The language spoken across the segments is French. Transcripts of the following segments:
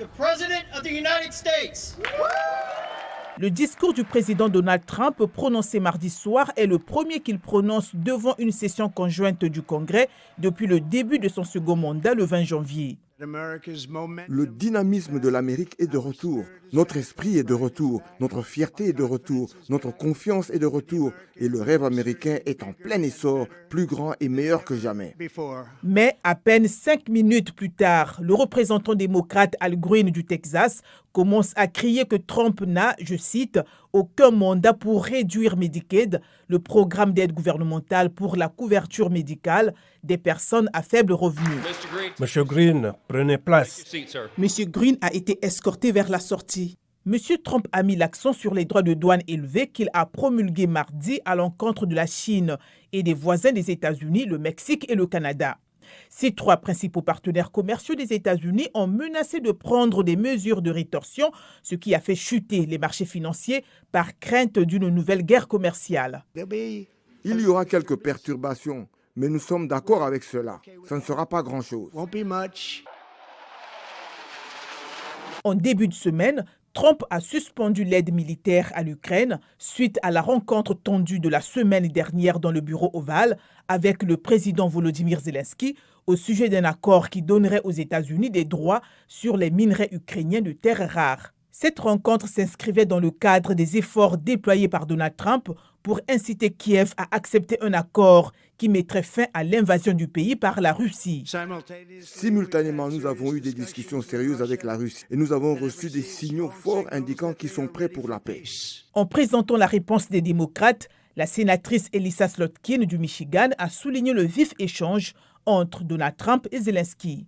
the President of the United States. Le discours du président Donald Trump prononcé mardi soir est le premier qu'il prononce devant une session conjointe du Congrès depuis le début de son second mandat le 20 janvier. Le dynamisme de l'Amérique est de retour. Notre esprit est de retour. Notre fierté est de retour. Notre confiance est de retour. Et le rêve américain est en plein essor, plus grand et meilleur que jamais. Mais à peine 5 minutes plus tard, le représentant démocrate Al Green du Texas commence à crier que Trump n'a, je cite, aucun mandat pour réduire Medicaid, le programme d'aide gouvernementale pour la couverture médicale des personnes à faible revenu. Monsieur Green, prenez place. Monsieur Green a été escorté vers la sortie. Monsieur Trump a mis l'accent sur les droits de douane élevés qu'il a promulgués mardi à l'encontre de la Chine et des voisins des États-Unis, le Mexique et le Canada. Ces trois principaux partenaires commerciaux des États-Unis ont menacé de prendre des mesures de rétorsion, ce qui a fait chuter les marchés financiers par crainte d'une nouvelle guerre commerciale. Il y aura quelques perturbations, mais nous sommes d'accord avec cela. Ça ne sera pas grand-chose. En début de semaine, Trump a suspendu l'aide militaire à l'Ukraine suite à la rencontre tendue de la semaine dernière dans le bureau ovale avec le président Volodymyr Zelensky au sujet d'un accord qui donnerait aux États-Unis des droits sur les minerais ukrainiens de terres rares. Cette rencontre s'inscrivait dans le cadre des efforts déployés par Donald Trump pour inciter Kiev à accepter un accord qui mettrait fin à l'invasion du pays par la Russie. Simultanément, nous avons eu des discussions sérieuses avec la Russie et nous avons reçu des signaux forts indiquant qu'ils sont prêts pour la paix. En présentant la réponse des démocrates, la sénatrice Elissa Slotkin du Michigan a souligné le vif échange entre Donald Trump et Zelensky.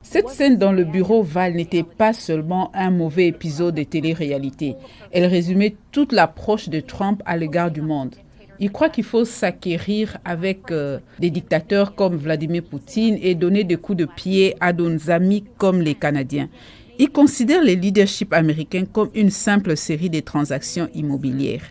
Cette scène dans le bureau ovale n'était pas seulement un mauvais épisode de télé-réalité. Elle résumait toute l'approche de Trump à l'égard du monde. Il croit qu'il faut s'acquérir avec des dictateurs comme Vladimir Poutine et donner des coups de pied à nos amis comme les Canadiens. Il considère le leadership américain comme une simple série de transactions immobilières.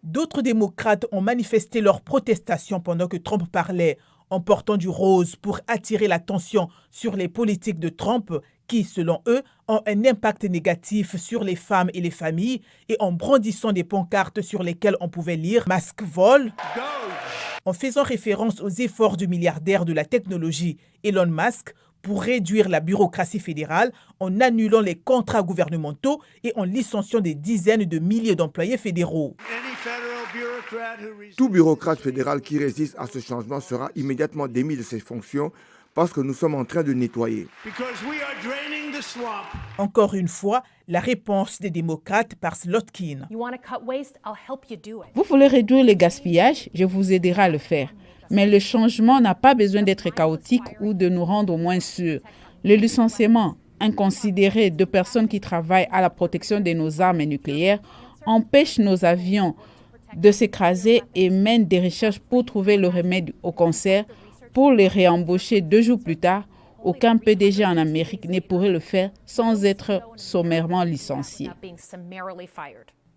D'autres démocrates ont manifesté leur protestation pendant que Trump parlait, en portant du rose pour attirer l'attention sur les politiques de Trump qui, selon eux, ont un impact négatif sur les femmes et les familles et en brandissant des pancartes sur lesquelles on pouvait lire « Masque vol », en faisant référence aux efforts du milliardaire de la technologie Elon Musk pour réduire la bureaucratie fédérale en annulant les contrats gouvernementaux et en licenciant des dizaines de milliers d'employés fédéraux. Tout bureaucrate fédéral qui résiste à ce changement sera immédiatement démis de ses fonctions parce que nous sommes en train de nettoyer. Encore une fois, la réponse des démocrates par Slotkin. Vous voulez réduire le gaspillage? Je vous aiderai à le faire. Mais le changement n'a pas besoin d'être chaotique ou de nous rendre au moins sûrs. Le licenciement inconsidéré de personnes qui travaillent à la protection de nos armes nucléaires empêche nos avions de s'écraser et mène des recherches pour trouver le remède au cancer. Pour les réembaucher 2 jours plus tard, aucun PDG en Amérique ne pourrait le faire sans être sommairement licencié.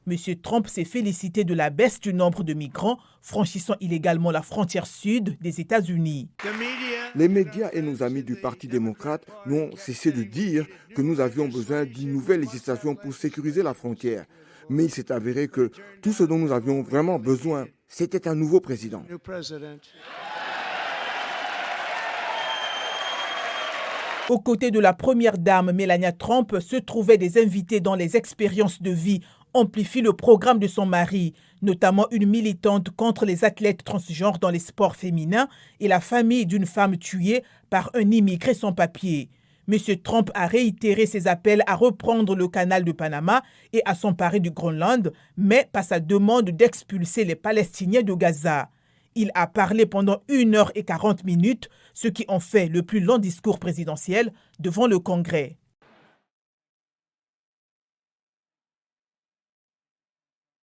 M. Trump s'est félicité de la baisse du nombre de migrants franchissant illégalement la frontière sud des États-Unis. Les médias et nos amis du Parti démocrate n'ont cessé de dire que nous avions besoin d'une nouvelle législation pour sécuriser la frontière. Mais il s'est avéré que tout ce dont nous avions vraiment besoin, c'était un nouveau président. Aux côtés de la première dame Melania Trump se trouvaient des invités dont les expériences de vie amplifient le programme de son mari, notamment une militante contre les athlètes transgenres dans les sports féminins et la famille d'une femme tuée par un immigré sans papier. M. Trump a réitéré ses appels à reprendre le canal de Panama et à s'emparer du Groenland, mais pas sa demande d'expulser les Palestiniens de Gaza. Il a parlé pendant 1h40, ce qui en fait le plus long discours présidentiel devant le Congrès.